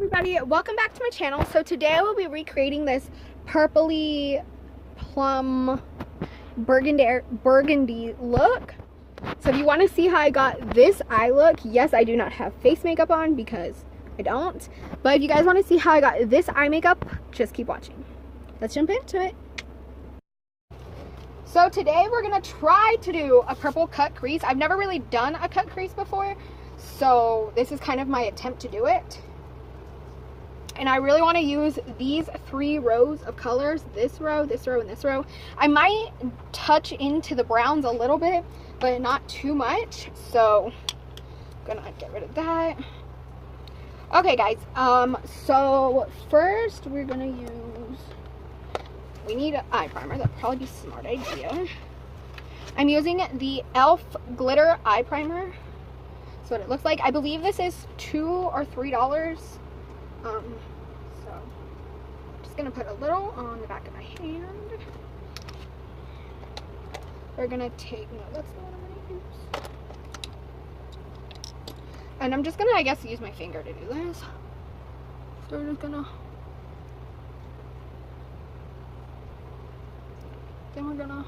everybody, welcome back to my channel. So today I will be recreating this purpley plum burgundy look. So if you want to see how I got this eye look, yes, I do not have face makeup on because I don't, but if you guys want to see how I got this eye makeup, just keep watching. Let's jump into it. So today we're gonna try to do a purple cut crease. I've never really done a cut crease before, so this is kind of my attempt to do it. And I really want to use these 3 rows of colors, this row, this row, and this row. I might touch into the browns a little bit, but not too much, so I'm gonna get rid of that. Okay guys, so first we're gonna use, we need an eye primer. That'd probably be a smart idea. I'm using the e.l.f. glitter eye primer. That's what it looks like. I believe this is $2 or $3. So I'm just gonna put a little on the back of my hand. We're gonna take, no, that's the one I'm gonna use. And I'm just gonna, I guess, use my finger to do this. So we're just gonna, then we're gonna,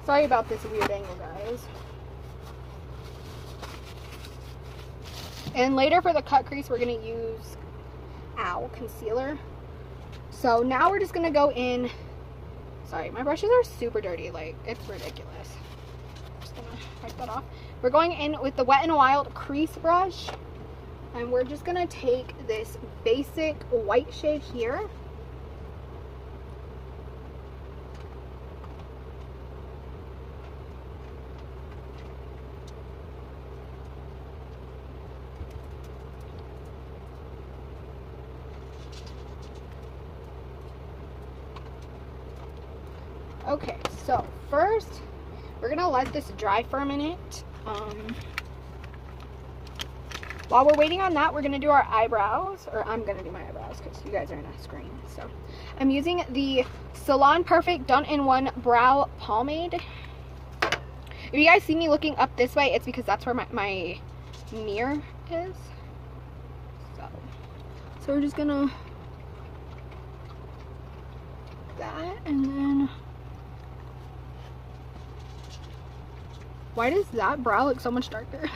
sorry about this weird angle, guys. And later for the cut crease, we're going to use concealer. So now we're just going to go in. Sorry, my brushes are super dirty. Like, it's ridiculous. I'm just going to wipe that off. We're going in with the Wet n Wild crease brush. And we're just going to take this basic white shade here. Okay, so first we're gonna let this dry for a minute. While we're waiting on that, we're gonna do our eyebrows, or I'm gonna do my eyebrows because you guys are in a screen. So I'm using the Salon Perfect Done-in-One Brow Pomade. If you guys see me looking up this way, it's because that's where my mirror is. So we're just gonna that, and then why does that brow look so much darker?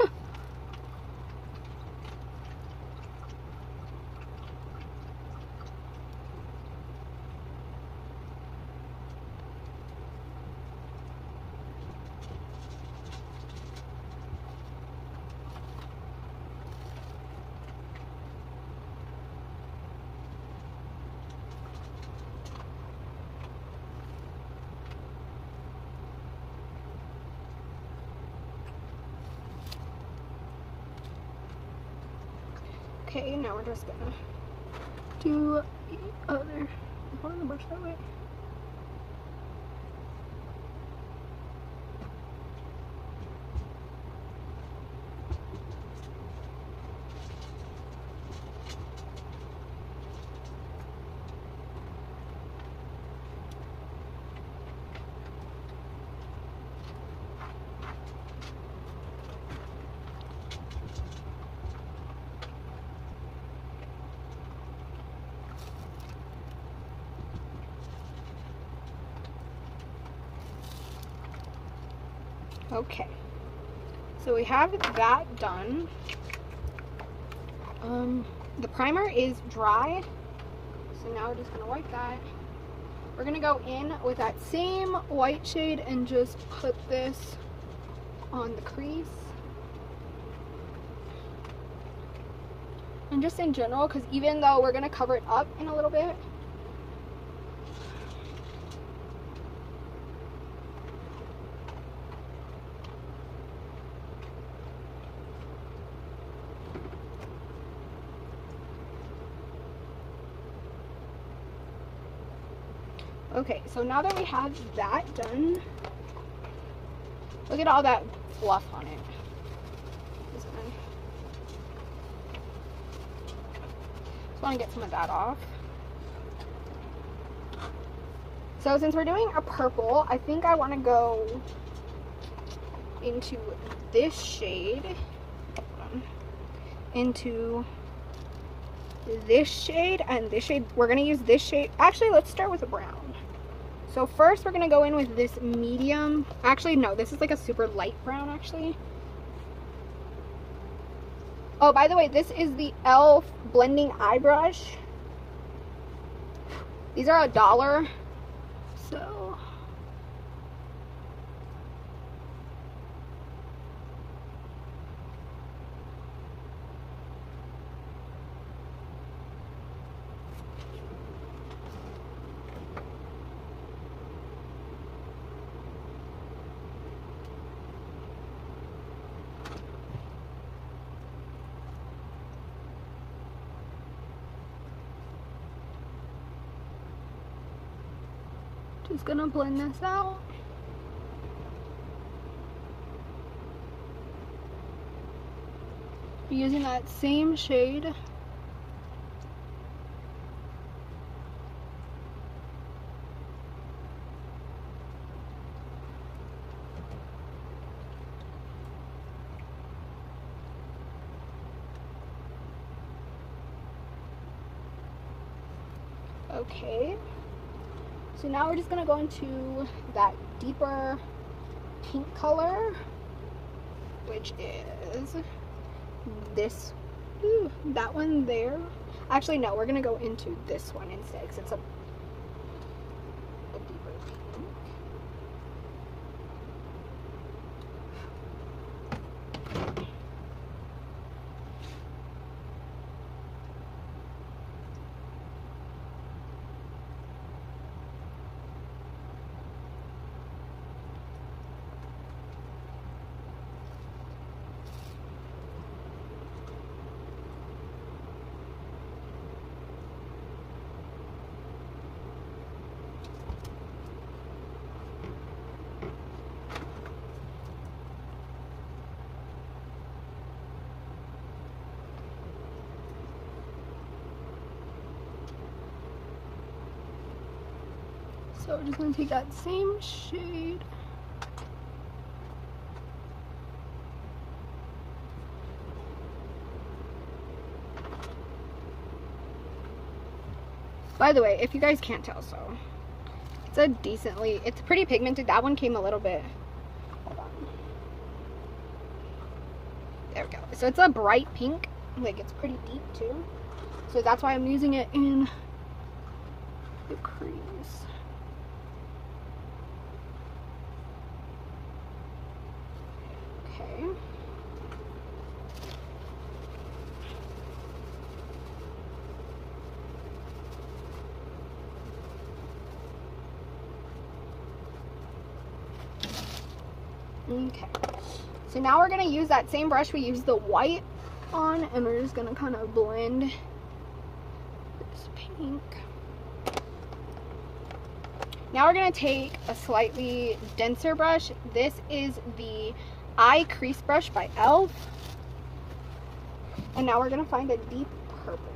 Okay, now we're just gonna do the other. I'm holding the brush that way. Okay, so we have that done. The primer is dry, so now we're just gonna wipe that. We're gonna go in with that same white shade and just put this on the crease. And just in general, because even though we're gonna cover it up in a little bit, okay, so now that we have that done, Look at all that fluff on it. Just want to get some of that off. So since we're doing a purple, I think I want to go into this shade. Into this shade and this shade. We're going to use this shade. Actually, let's start with the brown. So first we're going to go in with this medium. Actually, no, this is like a super light brown actually. Oh, by the way, this is the e.l.f. blending eye brush. These are $1. So just gonna blend this out. Using that same shade. Okay. So now we're just gonna go into that deeper pink color, which is this, that one there. Actually, no, we're gonna go into this one instead because it's a deeper pink. So we're just going to take that same shade. By the way, if you guys can't tell, so it's a decently, it's pretty pigmented. That one came a little bit, hold on. There we go. So it's a bright pink, like it's pretty deep too. So that's why I'm using it in the crease. Okay. Okay. So now we're going to use that same brush we used the white on, and we're just going to kind of blend this pink. Now we're going to take a slightly denser brush. This is the Eye Crease Brush by e.l.f. And now we're going to find a deep purple.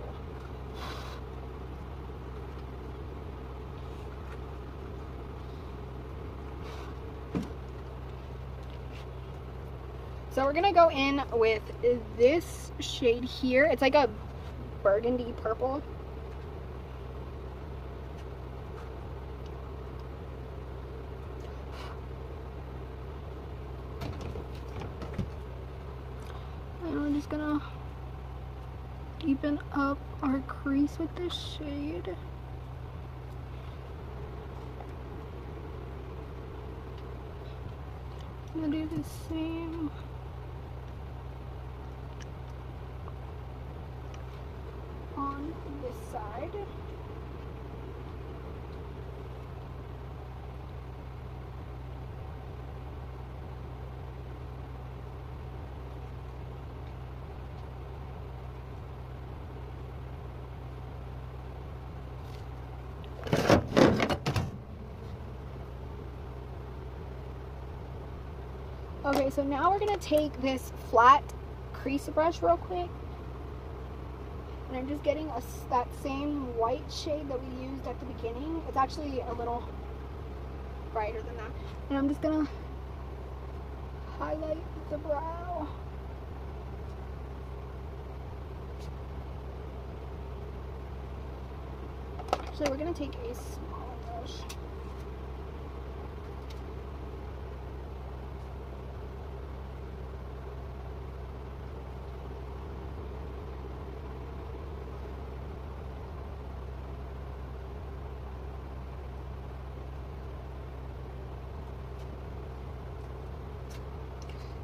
So we're going to go in with this shade here. It's like a burgundy purple. And we're just gonna deepen up our crease with this shade. I'm gonna do the same on this side. Okay, so now we're going to take this flat crease brush real quick. And I'm just getting that same white shade that we used at the beginning. It's actually a little brighter than that. And I'm just going to highlight the brow. Actually, we're going to take a smaller brush.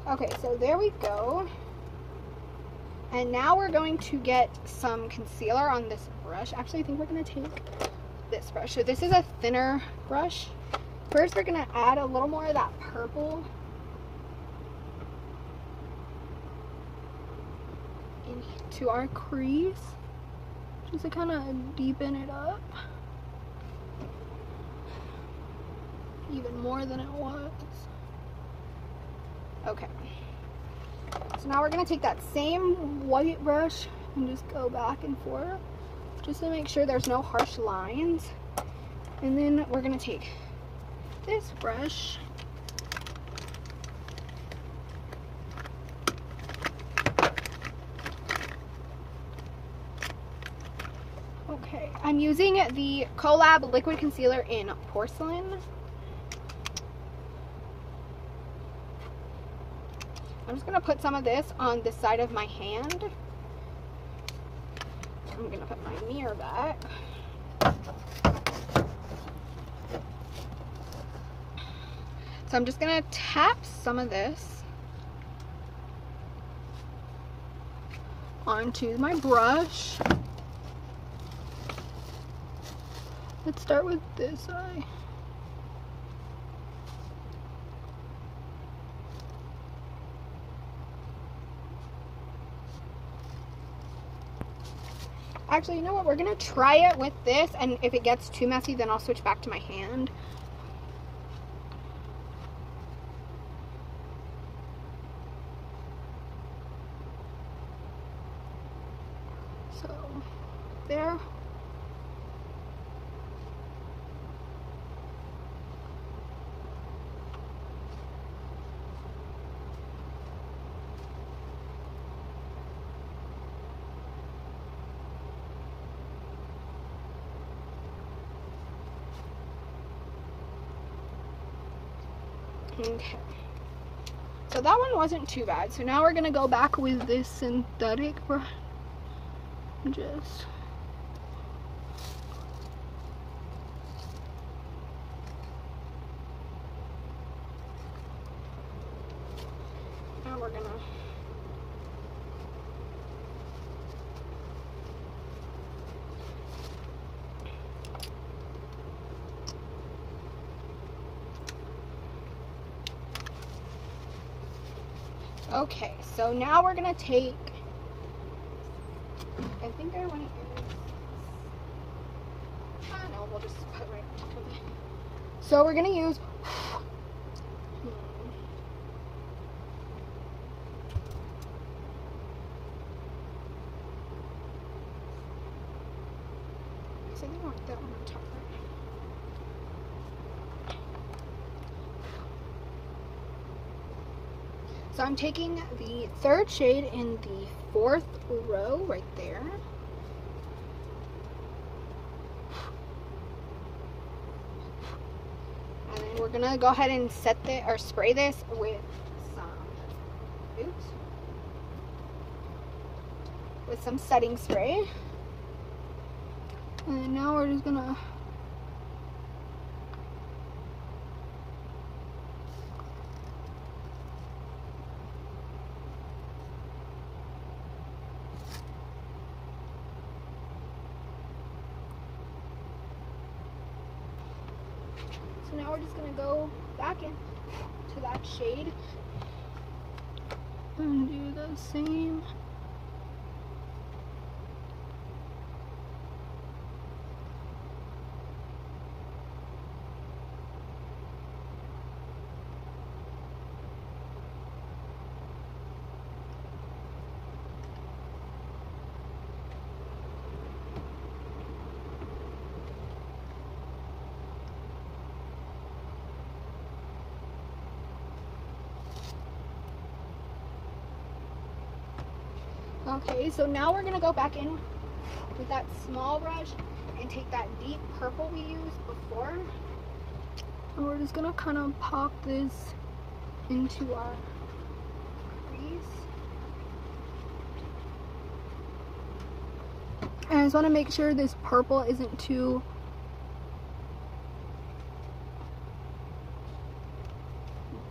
Okay, so there we go. And now we're going to get some concealer on this brush. Actually, I think we're going to take this brush. So this is a thinner brush. First, we're going to add a little more of that purple into our crease, just to kind of deepen it up even more than it was. Okay, so now we're going to take that same white brush and just go back and forth just to make sure there's no harsh lines. And then we're going to take this brush okay, I'm using the Collab liquid concealer in porcelain. I'm just going to put some of this on the side of my hand. I'm going to put my mirror back. So I'm just going to tap some of this onto my brush. Let's start with this eye. Actually, you know what? We're going to try it with this, and if it gets too messy, then I'll switch back to my hand. So, there. Okay, so that one wasn't too bad. So now we're gonna go back with this synthetic brush. Just now we're gonna okay, so now we're gonna take, I think I want to use, I don't know, we'll just put right on top of it. So we're gonna use, so I want that one on top right. So I'm taking the third shade in the fourth row right there. And then we're gonna go ahead and set the or spray this with some setting spray. And now we're just gonna now we're just going to go back into that shade and do the same. Okay, so now we're gonna go back in with that small brush and take that deep purple we used before. And we're just gonna kind of pop this into our crease. And I just want to make sure this purple isn't too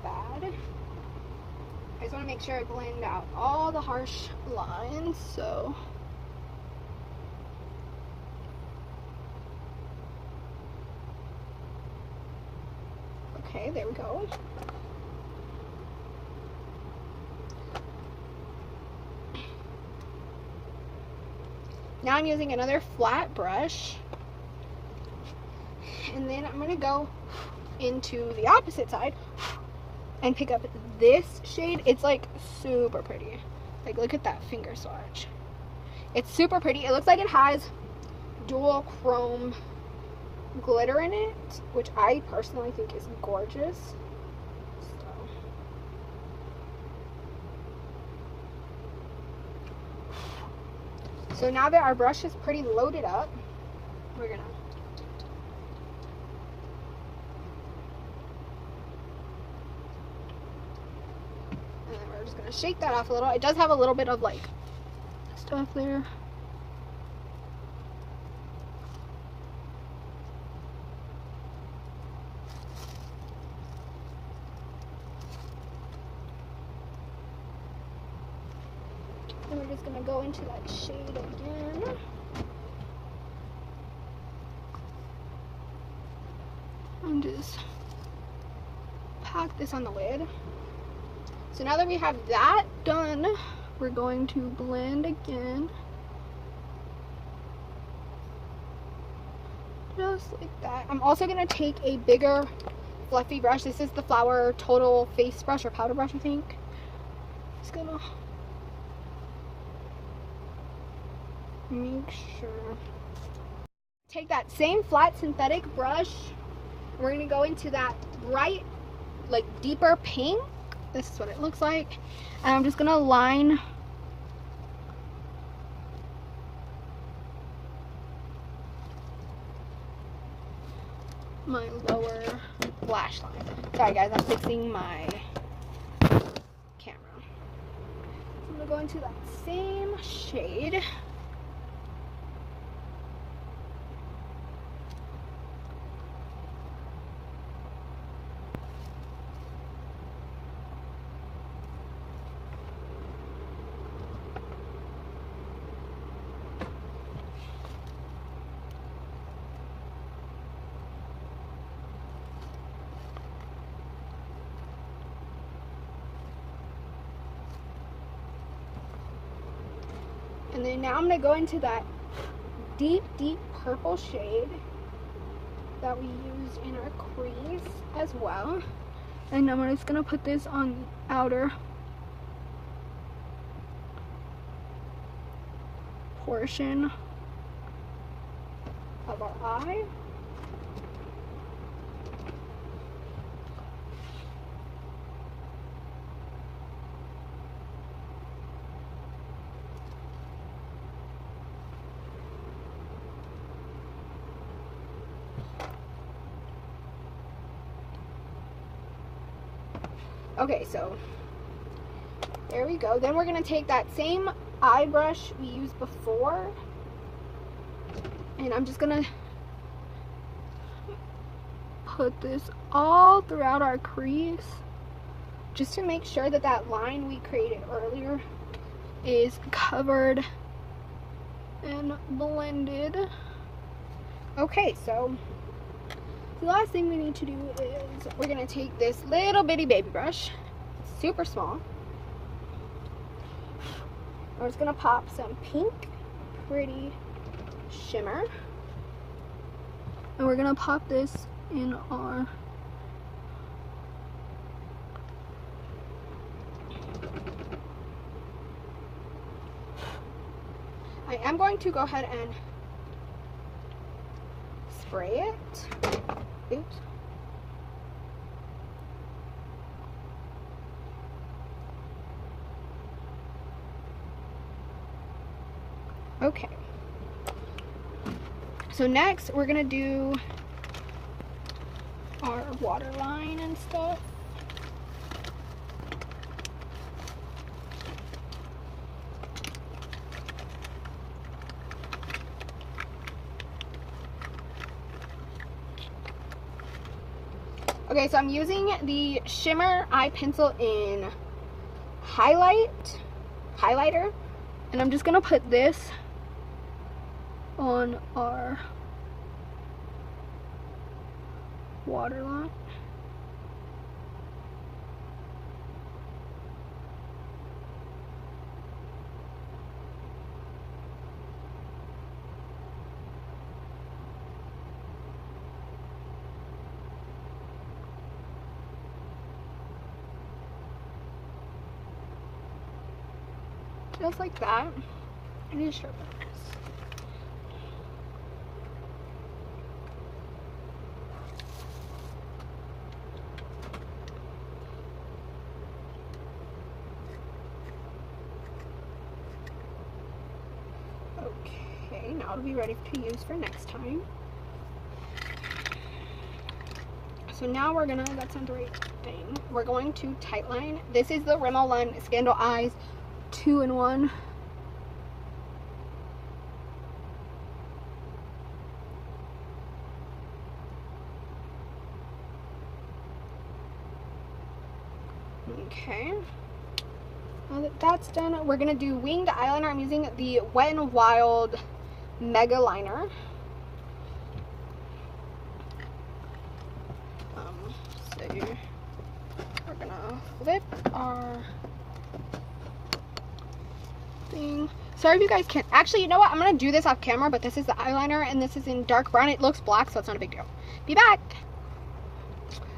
bad. I just want to make sure I blend out all the harsh lines. So okay, there we go. Now I'm using another flat brush, and then I'm going to go into the opposite side and pick up this shade. It's like super pretty. Like, look at that finger swatch. It's super pretty. It looks like it has dual chrome glitter in it, which I personally think is gorgeous. So now that our brush is pretty loaded up, we're gonna and then we're just gonna shake that off a little. It does have a little bit of like stuff there. And we're just gonna go into that shade again. And just pack this on the lid. So now that we have that done, we're going to blend again. Just like that. I'm also gonna take a bigger fluffy brush. This is the Flower Total Face Brush or Powder Brush, I think. Just gonna make sure. Take that same flat synthetic brush. We're gonna go into that bright, like deeper pink. This is what it looks like. And I'm just gonna line my lower lash line. Sorry guys, I'm fixing my camera. So I'm gonna go into that same shade. And then now I'm going to go into that deep, deep purple shade that we used in our crease as well. And I'm just going to put this on the outer portion of our eye. Okay, so there we go. Then we're going to take that same eye brush we used before, and I'm just going to put this all throughout our crease just to make sure that that line we created earlier is covered and blended. Okay, so the last thing we need to do is we're going to take this little bitty baby brush, super small. We're just going to pop some pink pretty shimmer. And we're going to pop this in our I am going to go ahead and spray it. Oops. Okay. So next we're gonna do our waterline and stuff. Okay, so I'm using the shimmer eye pencil in highlighter, and I'm just gonna put this on our waterline. Just like that. I need to sharpen this. Okay, now it'll be ready to use for next time. So now we're gonna, that's not the right thing. We're going to tightline. This is the Rimmel London Scandal Eyes 2-in-1. Okay. Now that that's done, we're gonna do winged eyeliner. I'm using the Wet n Wild Mega Liner. So we're gonna flip our thing. Sorry if you guys can't. Actually, you know what? I'm gonna do this off camera, but this is the eyeliner and this is in dark brown. It looks black, so it's not a big deal. Be back.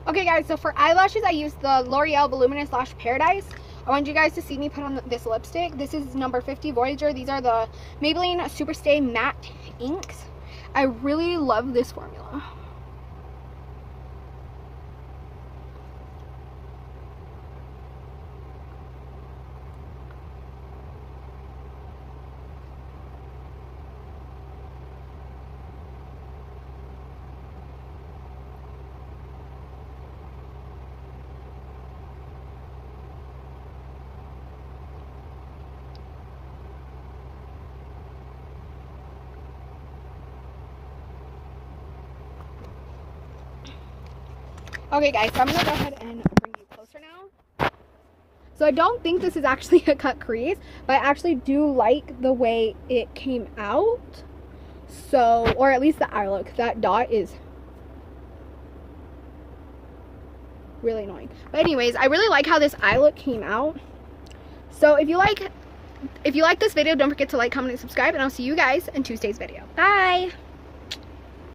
Okay, guys, so for eyelashes, I used the L'Oreal Voluminous Lash Paradise. I want you guys to see me put on this lipstick. This is number 50 Voyager. These are the Maybelline Superstay Matte Inks. I really love this formula. Okay, guys, so I'm going to go ahead and bring you closer now. So I don't think this is actually a cut crease, but I actually do like the way it came out. So, or at least the eye look. That dot is really annoying. But anyways, I really like how this eye look came out. So if you like this video, don't forget to like, comment, and subscribe, and I'll see you guys in Tuesday's video. Bye!